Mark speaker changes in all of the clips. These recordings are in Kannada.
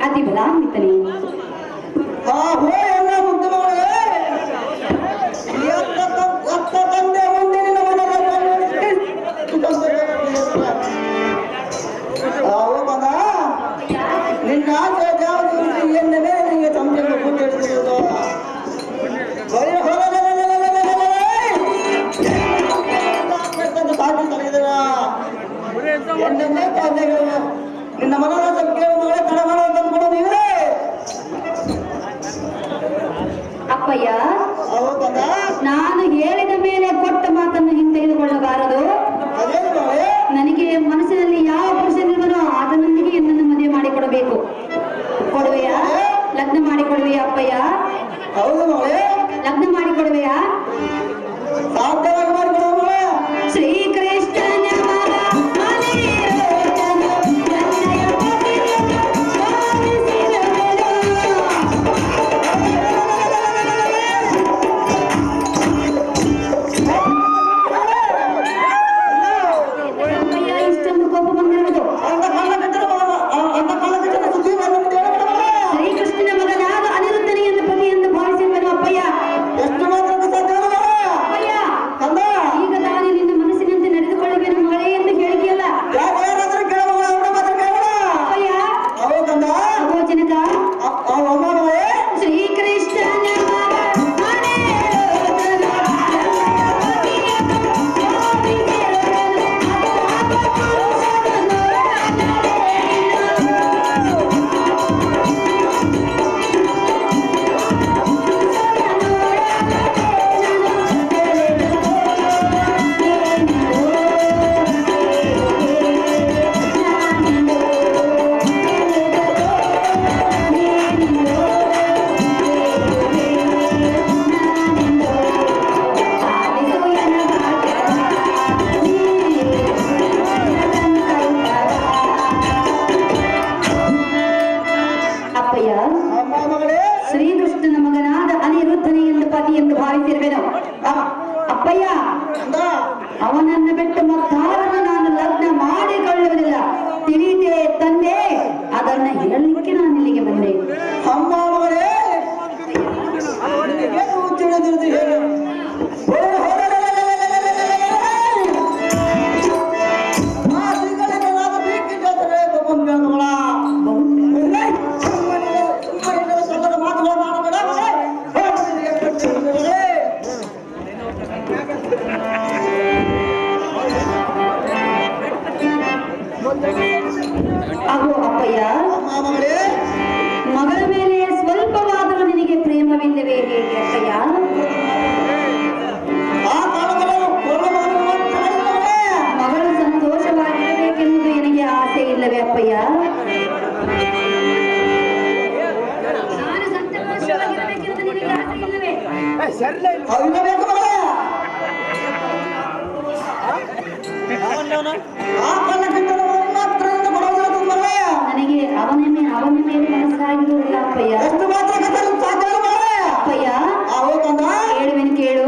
Speaker 1: ಅತಿ ಬಲಾನ್ವಿತನೇ.
Speaker 2: ಎಲ್ಲ ಮುದ್ದು ಮಗಳೇ ಅತ್ತ ತಂದೆ ಮುಂದೆ ನಿನ್ನ ಮನ ನಿನ್ನ ಆಸೆ ಯಾವುದು ಎನ್ನ ಮೇಲೆ ನಿಮಗೆ ತಮ್ಮೆಯನ್ನು ಪುಣ್ಯ ಹಿಡಿದಿರುವುದು ಸಾಕು ತಲೆಗಿದರ ಎನ್ನೇ ತಂದೆಗಳು ನಿನ್ನ ಮನದ ಕೇಳುವ ತಡ ಮಾಡೋದು ತಂದ್ಕೊಡೋ ನೀವೇ
Speaker 1: ಅಪ್ಪಯ್ಯ.
Speaker 2: ಹೌದಾ?
Speaker 1: ನಾನು ಹೇಳಿದ ಮೇಲೆ ಕೊಟ್ಟ ಮಾತನ್ನು ಹಿಂತೆಗೆದುಕೊಳ್ಳಬಾರದು. ನನಗೆ ಮನಸ್ಸಿನಲ್ಲಿ ಯಾವ ಪುರುಷನಿರುವನೋ ಆತನೊಂದಿಗೆ ಎನ್ನನ್ನು ಮದುವೆ ಮಾಡಿಕೊಡಬೇಕು. ಕೊಡುವೆಯಾ? ಲಗ್ನ ಮಾಡಿಕೊಡುವೆಯಾ ಅಪ್ಪಯ್ಯ?
Speaker 2: ಹೌದು ಮಗಳೇ.
Speaker 1: ಲಗ್ನ ಮಾಡಿಕೊಡುವೆಯಾ?
Speaker 2: ಸಾಧ್ಯವಾಗಿ ಮಾಡಿಕೊಡುವ
Speaker 1: ಶ್ರೀಕೃಷ್ಣನ ಶ್ರೀಕೃಷ್ಣನ ಮಗನಾದ ಅನಿರುದ್ಧನೇ ಎಂದು ಪತಿ ಎಂದು ಭಾವಿಸಿರುವೆನು. ಅಪ್ಪಯ್ಯ, ಅವನನ್ನು ಬಿಟ್ಟು ಮತ್ತಾರನ್ನು ನಾನು ಲಗ್ನ ಮಾಡಿಕೊಳ್ಳುವುದಿಲ್ಲ. ತಿಳಿದೇ ತಂದೆ, ಅದನ್ನ ಹೇಳಲಿಕ್ಕೆ ನಾನು ಇಲ್ಲಿಗೆ ಬಂದೆ.
Speaker 2: ಅಮ್ಮ ಮಗಳೇ, ತಿಳಿದಿರುವುದು ಹೇಳು.
Speaker 1: ಅಗೋ ಅಪ್ಪಯ್ಯ, ಮಗಳ ಮೇಲೆ ಸ್ವಲ್ಪವಾದರೂ ನಿನಗೆ ಪ್ರೇಮವಿಲ್ಲವೇ ಹೇಗೆ ಅಪ್ಪಯ್ಯ? ಮಗಳು ಸಂತೋಷವಾಗಿರಬೇಕೆಂದು ನಿನಗೆ ಆಸೆ ಇಲ್ಲವೇ ಅಪ್ಪಯ್ಯ? ನಾನು ಸಂತೋಷವಾಗಿರಬೇಕೆಂದು ನಿನಗೆ ಆಸೆ ಇಲ್ಲವೇ? ನನಗೆ ಅವನ ಮೇಲೆ ಮನಸ್ಸಾಗಿರುವುದಿಲ್ಲ ಅಪ್ಪಯ್ಯ. ಅಪ್ಪಯ್ಯ, ಹೇಳುವೆನು ಕೇಳು.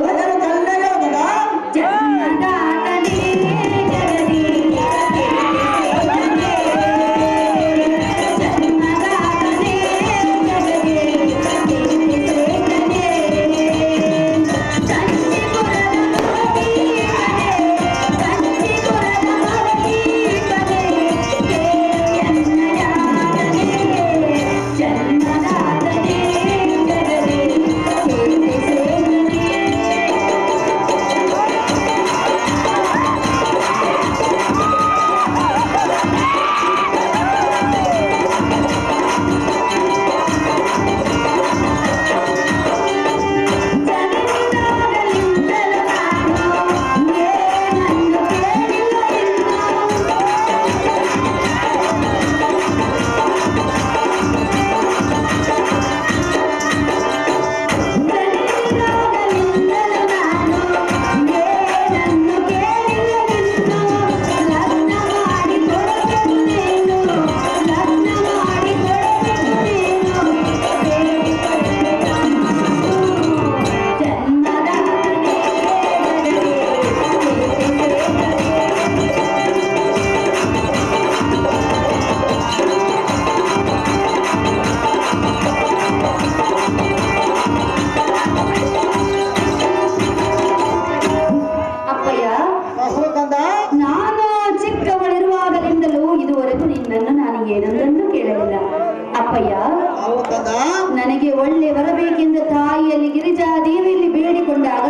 Speaker 1: ಒಳ್ಳೆ ಬರಬೇಕೆಂದು ತಾಯಿಯಲ್ಲಿ ಗಿರಿಜಾ ದೇವಿಯಲ್ಲಿ ಬೇಡಿಕೊಂಡಾಗ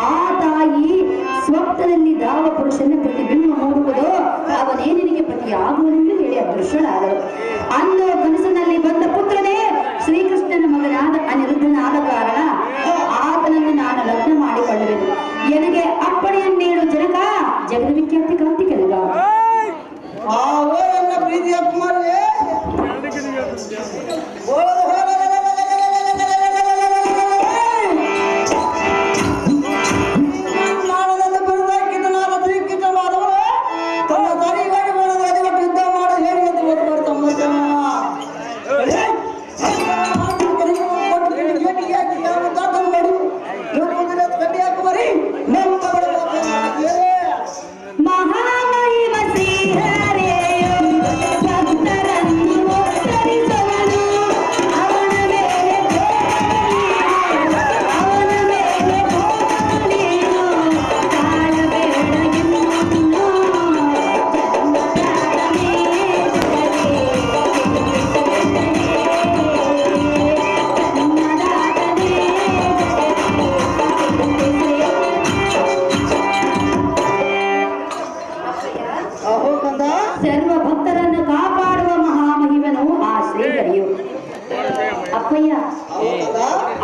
Speaker 1: ಆ ತಾಯಿ ಸ್ವಪ್ನದಲ್ಲಿ ದಾವ ಪುರುಷನ ಪ್ರತಿಬಿಂಬ ಮೂಡುವುದು, ಅವನೇ ನಿನಗೆ ಪತಿಯಾಗುವನೆಂದು ಹೇಳಿ ಅದೃಶ್ಯಳಾದರು. ಅಂದು ಕನಸಿನಲ್ಲಿ ಬಂದ ಪುತ್ರನೇ ಶ್ರೀಕೃಷ್ಣನ ಮಗನಾದ ಅನಿರುದ್ಧನಾದ ಕಾರಣ ಆತನನ್ನು ನಾನು ಲಗ್ನ ಮಾಡಿಕೊಳ್ಳುವೆನು. ನನಗೆ ಅಪ್ಪಣೆಯನ್ನೇಳು ಜನಕ, ಜಗದ್ವಿಖ್ಯಾತಿ ಕಾಂತಿ ಕೆಲಗ.
Speaker 2: ನನ್ನ ಪ್ರೀತಿಯ ಕುಮಾರೇ,
Speaker 1: ಸರ್ವ ಭಕ್ತರನ್ನು ಕಾಪಾಡುವ ಮಹಾಮಹಿಮನು ಆ ಶ್ರೀಹರಿಯು. ಅಪ್ಪಯ್ಯ,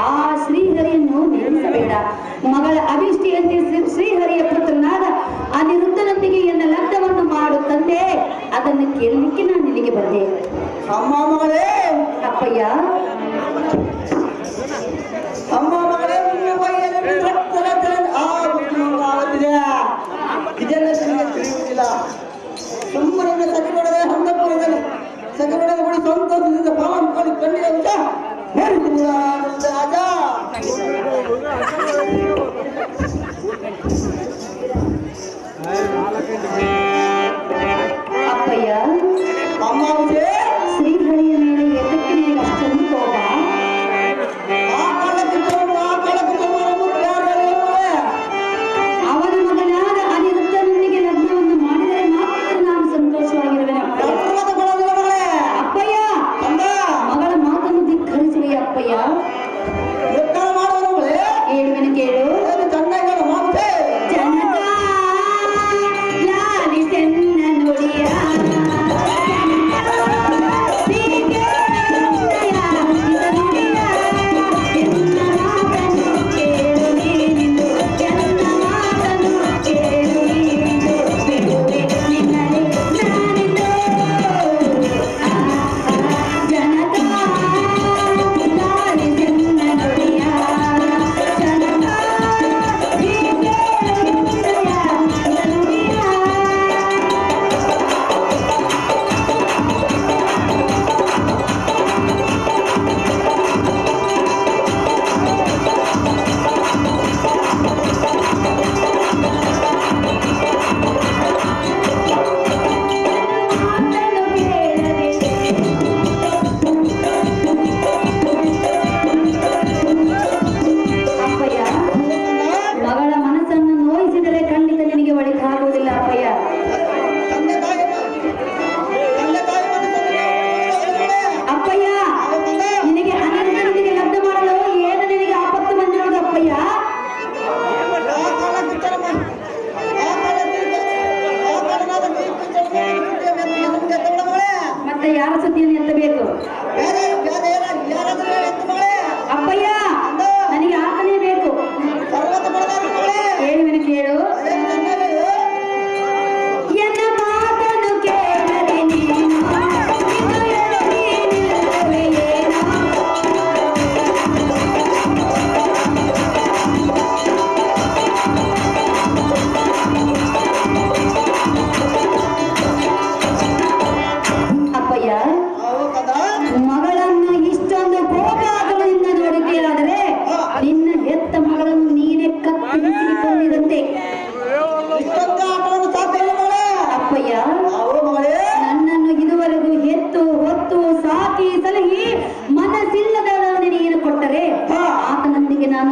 Speaker 1: ಆ ಶ್ರೀಹರಿಯನ್ನು ನಿಲ್ಲಿಸಬೇಡ. ಮಗಳ ಅಭಿಷ್ಟಿಯಂತೆ ಶ್ರೀಹರಿಯ ಪುತ್ರನಾದ ಅನಿರುದ್ಧನೊಂದಿಗೆ ಎನ್ನ ಲಗ್ನವನ್ನು ಮಾಡು ತಂದೆ. ಅದನ್ನು ಕೇಳಲಿಕ್ಕೆ ನಾನು ಇಲ್ಲಿಗೆ ಬಂದೆ.
Speaker 2: ಅಮ್ಮ ಮಗಳೇ,
Speaker 1: ಅಪ್ಪಯ್ಯ,
Speaker 2: ಅಮ್ಮ ಮಗಳೇ, ಇದೆಲ್ಲ ತಿಳಿಯುವುದಿಲ್ಲ. ಸುಮ್ಮನೆ ಸತಿಗೊಡದೆ ಹಂತಪುರದಲ್ಲಿ ಸತಿಗೊಡದೆ ಕೂಡ ಸಂತೋಷದಿಂದ ಪಾವನ ಮಾಡಿ ಕಂಡಿದೆ ಅಂತ ಹೇಳ್ತೀನಿ ರಾಜ.
Speaker 1: ಅಪ್ಪಯ್ಯ,
Speaker 2: ಅಮ್ಮ
Speaker 1: ಶ್ರೀಹರಿಯ ಮೇಲೆ ಎದಕ್ಕೆ ನಿನಗೆ ಅಷ್ಟೊಂದು ಕೋಪ? ಅವನ ಮಗನಾದ ಅನಿರುದ್ಧನೊಂದಿಗೆ ಲಗ್ನವನ್ನು ಮಾಡಿದರೆ ಮಾತ್ರ ನಾನು ಸಂತೋಷವಾಗಿರುವೆನು. ಅಪ್ಪಯ್ಯ, ಮಗಳ ಮಾತನ್ನು ಧಿಕ್ಕರಿಸುವೆ ಅಪ್ಪಯ್ಯ. ಹೇಳುವೆನು ಕೇಳು. ಜನಕ ಲಾಲಿಸೆನ್ನ ನುಡಿಯ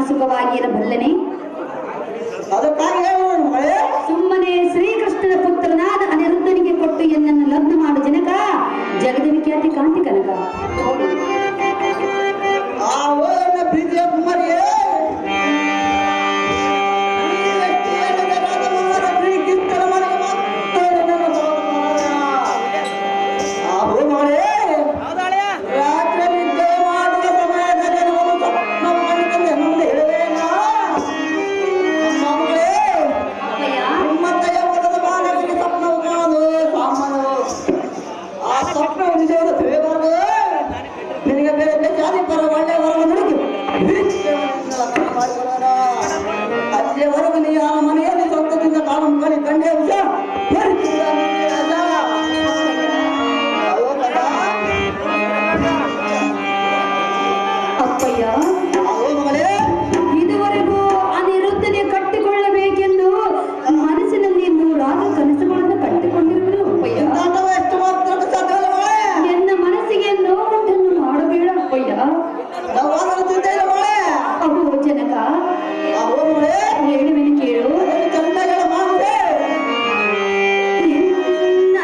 Speaker 1: ಸುಖವಾಗಿರಬಲ್ಲನೆ. ಸುಮ್ಮನೆ ಶ್ರೀಕೃಷ್ಣನ ಪುತ್ರನಾದ ಅನಿರುದ್ಧನಿಗೆ ಕೊಟ್ಟು ಎನ್ನನ್ನು ಲಗ್ನ ಮಾಡು ಜನಕ, ಜಗದ ವಿಖ್ಯಾತಿ ಕಾಂತಿ ಕನಕ. ಅಪ್ಪಯ್ಯ
Speaker 2: ಆಗೋ ಮಗಳೇ
Speaker 1: ಇದುವರೆಗೂ ಅನಿರುದ್ಧನೆ ಕಟ್ಟಿಕೊಳ್ಳಬೇಕೆಂದು ಮನಸ್ಸಿನಲ್ಲಿ ನೂರಾರು ಕನಸುಗಳನ್ನು ಕಟ್ಟಿಕೊಂಡಿರುವುದು ಅಪ್ಪಯ್ಯ.
Speaker 2: ಇಂಥಾಟವ ಎಷ್ಟು ಮಾತ್ರಕ್ಕೆ ಸಾಧ್ಯವಿಲ್ಲ ಮಗಳೇ.
Speaker 1: ಎನ್ನ ಮನಸ್ಸಿಗೆ ನೋವುಂಟನ್ನು ಮಾಡಬೇಡ ಅಪ್ಪಯ್ಯ.
Speaker 2: ನಾವು ವಾದನ ಚಿಂತೆ ಇಲ್ಲ ಮಗಳೇ.
Speaker 1: ಅಹೋ ಜನಕ
Speaker 2: ಆಗೋ ಮಗಳೇ
Speaker 1: ಹೇಳುವೆನು ಕೇಳು.
Speaker 2: ಅದನ್ನು ಚೆನ್ನಾಗಿ ಹೇಳು ಮಾಮೂಲೆ.
Speaker 1: ನಿನ್ನ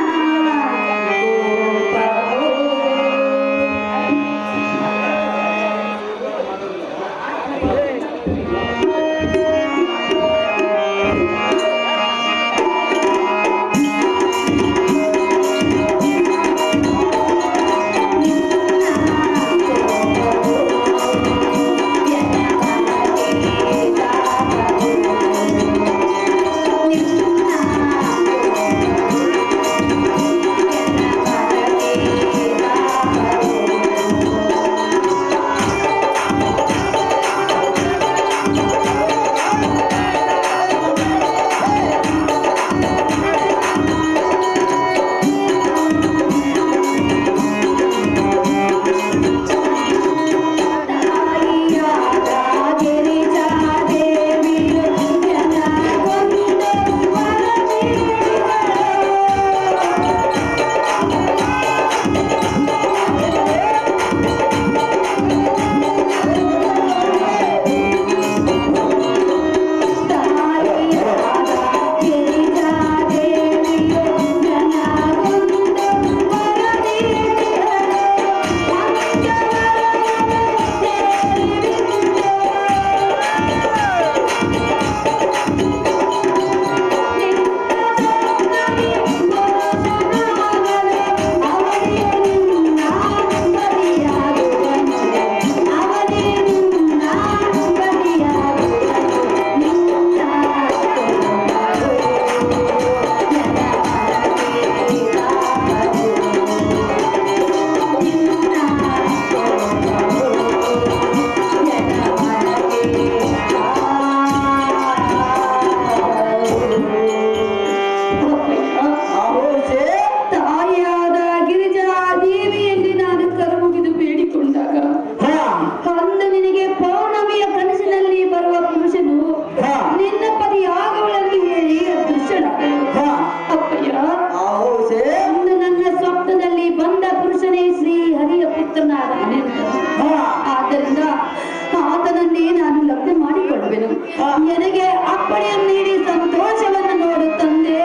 Speaker 1: ನನಗೆ ಅಪ್ಪಣೆಯನ್ನು ನೀಡಿ ಸಂತೋಷವನ್ನು ನೋಡು ತಂದೆ.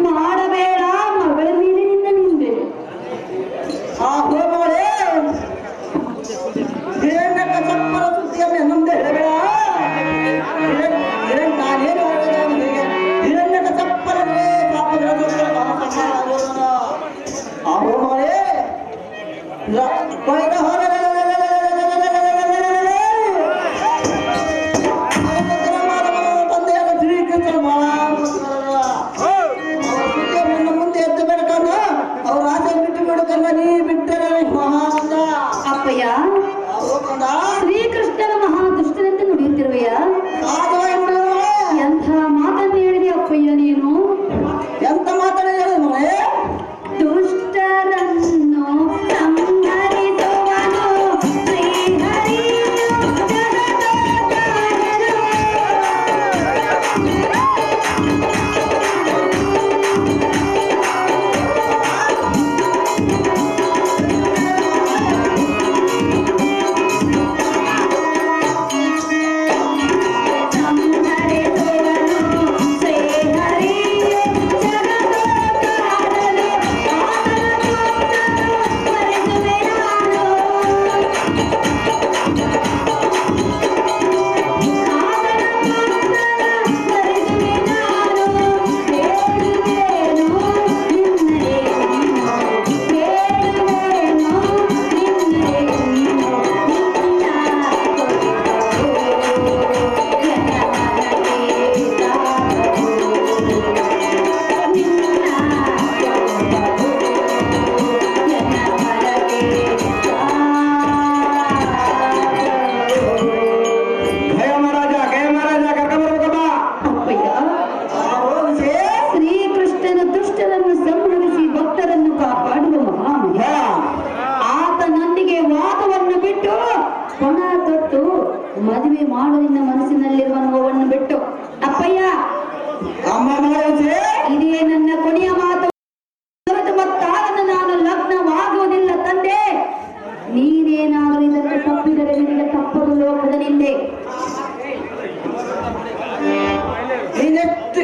Speaker 1: ಮಾಡಬೇಡ ಮಗಳ ಮೇಲೆ ನಿನ್ನ ನಿಂದೆ.
Speaker 2: ಆ ಹೋಮಗಳೇ ಹಿರಣ್ಯಕ ಚಪ್ಪರ ಸುದ್ದಿಯನ್ನು ನಮ್ದೆ ಹೇಳಬೇಡ. ನಾನೇನು ಹಿರಣ್ಯಕ ಚಪ್ಪರವೇ ಆ ಹೋಮಗಳೇ
Speaker 1: ಅಪ್ಪಯ್ಯ ಶ್ರೀಕೃಷ್ಣನ ಮಹಾ ದುಷ್ಟನೆಂದು ನುಡಿಯುತ್ತಿರುವೆಯ? ಎಂಥ ಮಾತನ್ನು ಹೇಳಿದೆ ಅಪ್ಪಯ್ಯ ನೀನು?
Speaker 2: ಎಂತ ಮಾತನ್ನ ಹೇಳಿದ
Speaker 1: ದುಷ್ಟರನ್ನು ಸಂಹರಿಸುವನು ಶ್ರೀಹರಿಯು ಜಗದೋದ್ಧಾರನು. ಮದುವೆ ಮಾಡು ನಿನ್ನ ಮನಸ್ಸಿನಲ್ಲಿರುವ ನೋವನ್ನು ಬಿಟ್ಟು. ಅಪ್ಪಯ್ಯ,
Speaker 2: ಅಮ್ಮ ಮಾಲತಿ,
Speaker 1: ಇದೇ ನನ್ನ ಕೊನೆಯ ಮಾತು. ಮತ್ತಾರನ್ನು ನಾನು ಲಗ್ನವಾಗುವುದಿಲ್ಲ ತಂದೆ. ನೀನೇನಾದರೂ ಇದನ್ನು ತಪ್ಪಿದರೆ ನಿನಗೆ ತಪ್ಪದು ಲೋಕದ ನಿಂದೆ.
Speaker 2: ನೀನೆತ್ತು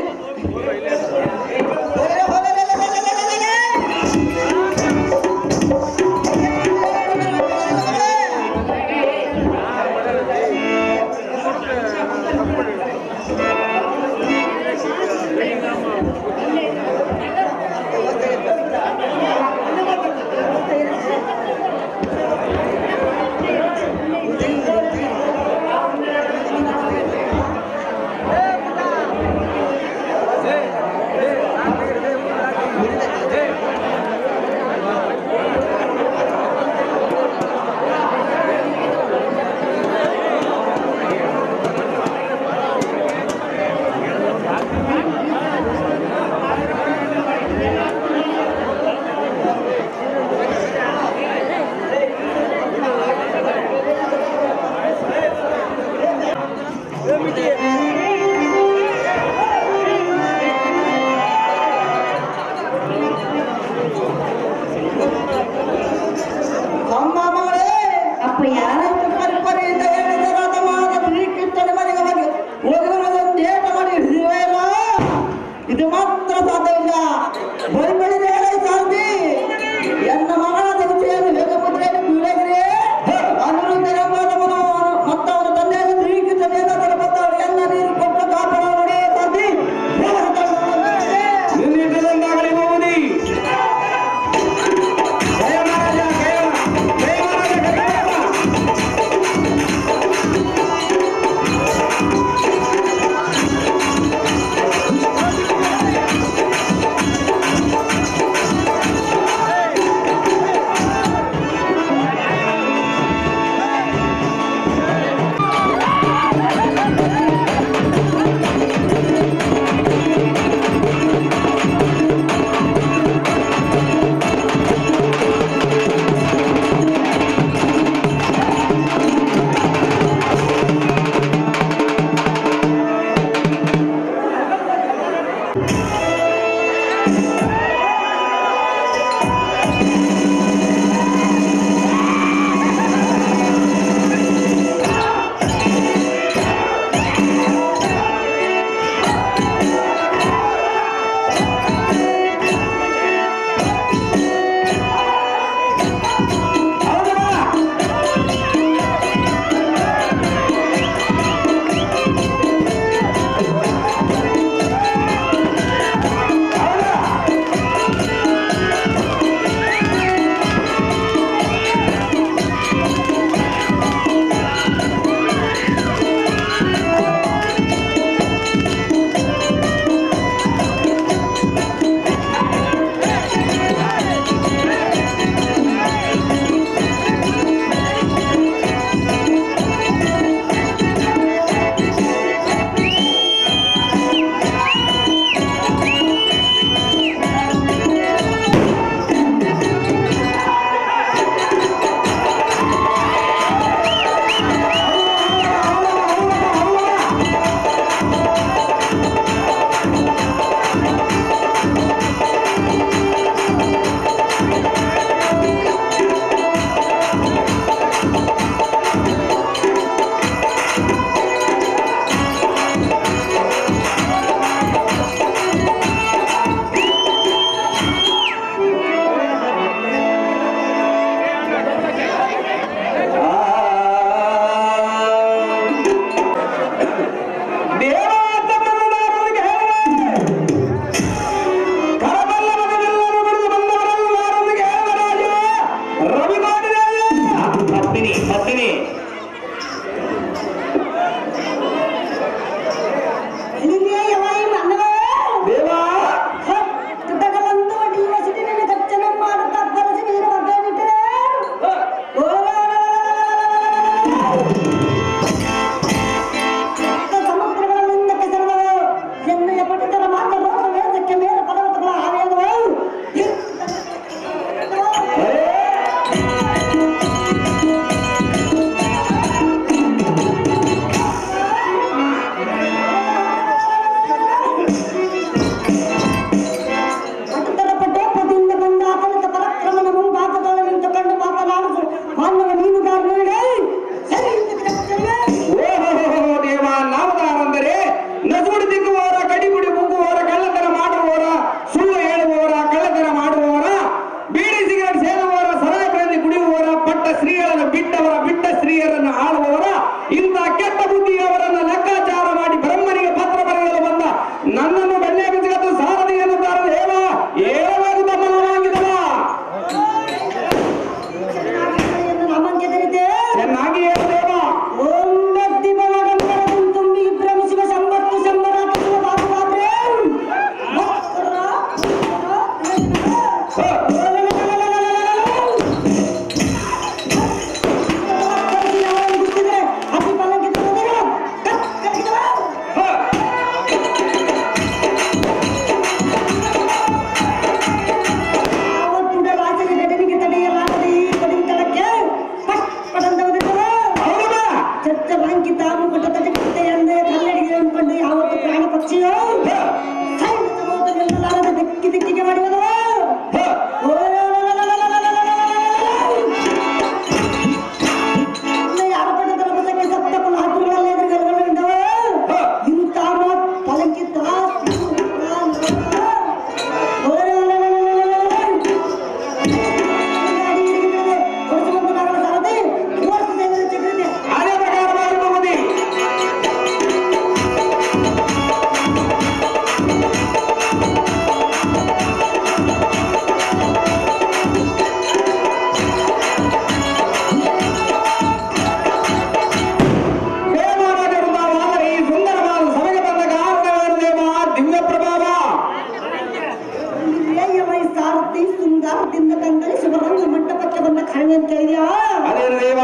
Speaker 2: ಇದೆಯಾ?
Speaker 3: ಅದೇನು ದೇವ?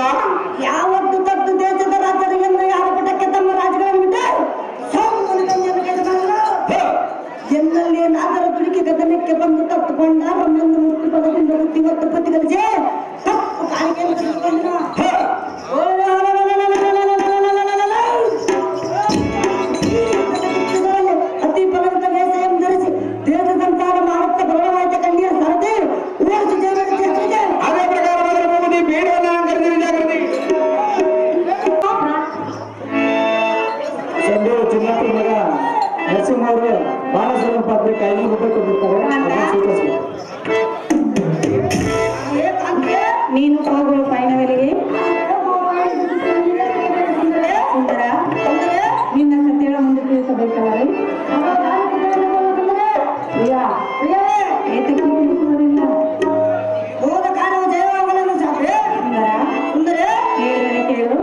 Speaker 2: ಯಾವತ್ತು ತಪ್ಪು ದೇಶದ ರಾಜರಿಗೆಂದು ಯಾರ ಪಟಕ್ಕೆ ತಮ್ಮ ರಾಜಗಳನ್ನು ಬಿಟ್ಟು ಸೋಮನಿಗೆ ಕೆಲಸ ಎನ್ನಲ್ಲಿ ಏನಾದರೂ ತುಡುಕಿ ಗಗನಕ್ಕೆ ಬಂದು ತಪ್ಪುಕೊಂಡ ನಮ್ಮನ್ನು ಮುಕ್ತಿ ಪದದಿಂದ ಇವತ್ತು ಪತಿ ಕಲಿಸಿ ತಪ್ಪು ಕಾಣಿಕೆಯನ್ನು ತೆಗೆದುಕೊಂಡ ಅತಿ ಫಲವಂತ ವೇಷವನ್ನು ಧರಿಸಿ ದೇಶ ಸಂಚಾರ ಮಾಡುತ್ತಾ ಬಲವಾಯ್ತ ಕಣ್ಣಿಯ ಸರದಿ ಓಡಿಸಿ ದೇವರಿಗೆ
Speaker 3: ಅದೇ ಪ್ರಕಾರ ಮೊದಲು ಹೋಗುದಿ ಬೇಡವನ್ನ ಕರೆದಿರಿ ಜಾಗೃತಿ.
Speaker 4: ಸಂಜೆ ಚಿನ್ನಪ್ಪನ ಮಗ ನರಸಿಂಹ ಅವರು ಬಾಣಸರ ಪಾತ್ರೆ ಕಾಯಿಲೆ ರೂಪಾಯಿ ಕೊಟ್ಟಿರ್ತಾರೆ.
Speaker 1: ನೀನು ಹೋಗುವ ಪಯಣವೆಲ್ಲಿಗೆ ಸುಂದರ ನಿನ್ನ ಸತ್ಯಗಳ ಮುಂದೆ ತಿಳಿಸಬೇಕಲ್ಲವೇ? ಪ್ರಿಯಾ ಏತಕ್ಕೆ ತಿಳಿಸುವುದಿಲ್ಲ?
Speaker 2: ಹೋದ ಕಾರ್ಯವು ಜಯವಾಗಲೆಂದು ಸಾಕ್ರೆ
Speaker 1: ಸುಂದರ
Speaker 2: ಸುಂದರ
Speaker 1: ಕೇಳಿದರೆ ಕೇಳು.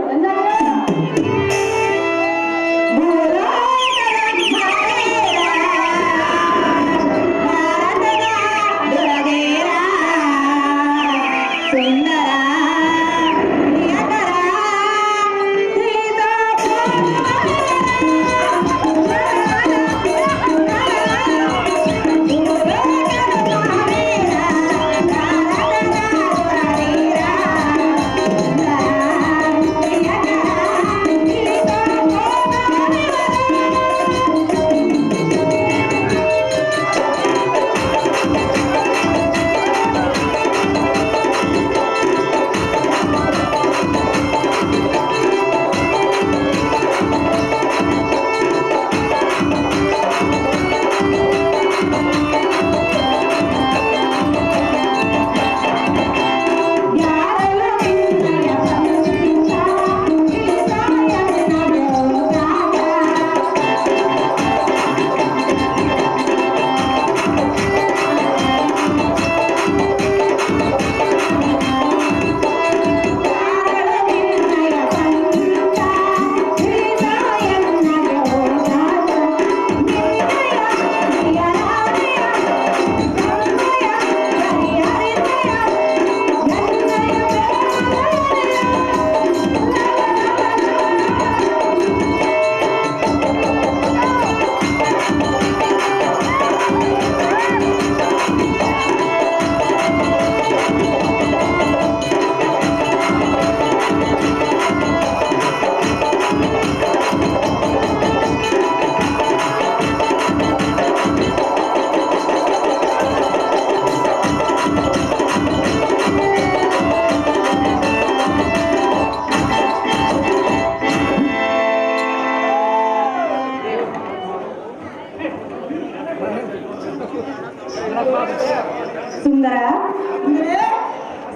Speaker 1: ಸುಂದರ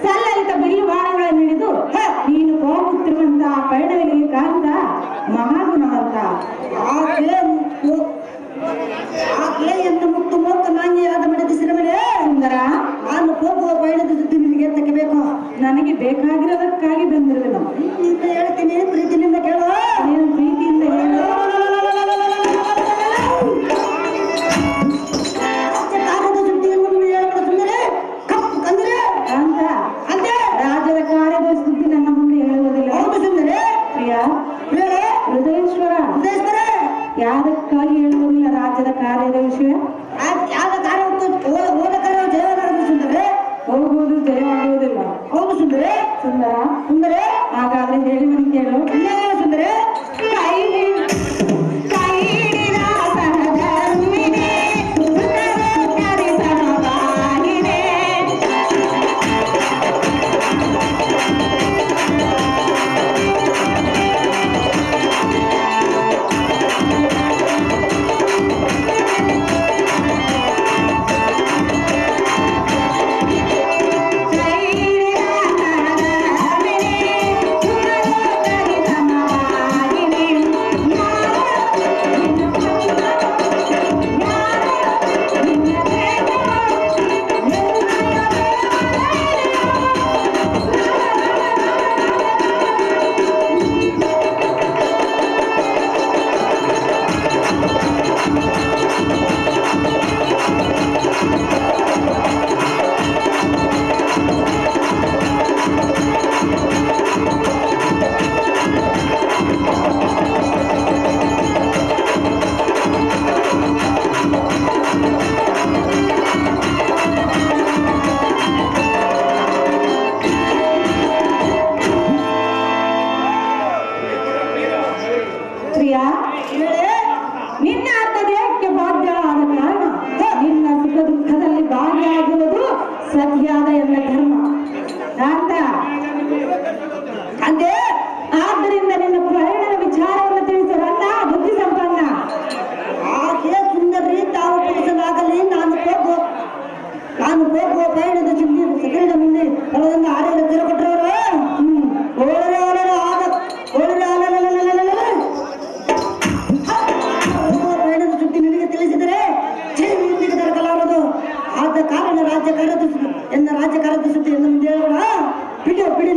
Speaker 1: ಸಲ್ಲಲಿತ ಬಿಲ್ಲು ಬಾಣಗಳನ್ನು ಹಿಡಿದು ನೀನು ಹೋಗುತ್ತಿರುವಂತಹ ಪಯಣಗಳಿಗೆ ಕಾಂತ ಮಹಾಗುಣವಂತ
Speaker 2: ಆಕೆ ಎಂದು ಮುತ್ತು ಮೂತ್ತು ನಾಂಗಿಯಾದ ಮಡದಿಸಿದ ಮೇಲೆ
Speaker 1: ಸುಂದರ
Speaker 2: ನಾನು ಹೋಗುವ ಪಯಣದ ಜೊತೆ ನಿನಗೆ ಎತ್ತಕ್ಕೆ ಬೇಕು.
Speaker 1: ನನಗೆ ಬೇಕಾಗಿರೋದಕ್ಕಾಗಿ ಬಂದಿರುವೆನು.
Speaker 2: ನಿನ್ನ ಹೇಳ್ತೀನಿ ಪ್ರೀತಿನಿಂದ ಕೇಳುವ
Speaker 1: ನೀನು ಪ್ರೀತಿಯಿಂದ ಹೇಳು.
Speaker 2: ಕಾರ್ಯದ ಸುದ್ದಿಯನ್ನು ನೀವು ಹೇಳಬೇಡ ಸುಂದರಿ. ಕಪ್ಪು ಕಂದರೆ
Speaker 1: ಕಾಂತ
Speaker 2: ಅಂತೆ
Speaker 1: ರಾಜ್ಯದ ಕಾರ್ಯದ ಸುದ್ದಿ ನನ್ನ ಮುಂದೆ ಹೇಳುವುದಿಲ್ಲ.
Speaker 2: ಹೌದು ಸುಂದರಿ.
Speaker 1: ಪ್ರಿಯ
Speaker 2: ಹೇಳೆ
Speaker 1: ಹೃದಯೇಶ್ವರ
Speaker 2: ಉದ್ದೇಶ್ವರ
Speaker 1: ಯಾವುದಕ್ಕಾಗಿ ಹೇಳುವುದಿಲ್ಲ ರಾಜ್ಯದ ಕಾರ್ಯದ ವಿಷಯ?
Speaker 2: ಯಾವ ಕಾರ್ಯ ಹೋದ ಕಾರ್ಯ ಜಯವಾದ ಸುಂದರಿ.
Speaker 1: ಹೋಗುವುದು ಜಯವಾಗುವುದಿಲ್ಲ.
Speaker 2: ಹೌದು ಸುಂದರಿ.
Speaker 1: ಸುಂದರ
Speaker 2: ಸುಂದರಿ
Speaker 1: ಹಾಗಾದ್ರೆ ಹೇಳಿ ನನಗೆ ಕೇಳು.
Speaker 2: ಸುಂದರಿ
Speaker 1: ಕೈ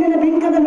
Speaker 2: ನಿನ್ನ ಬಿಂಕದ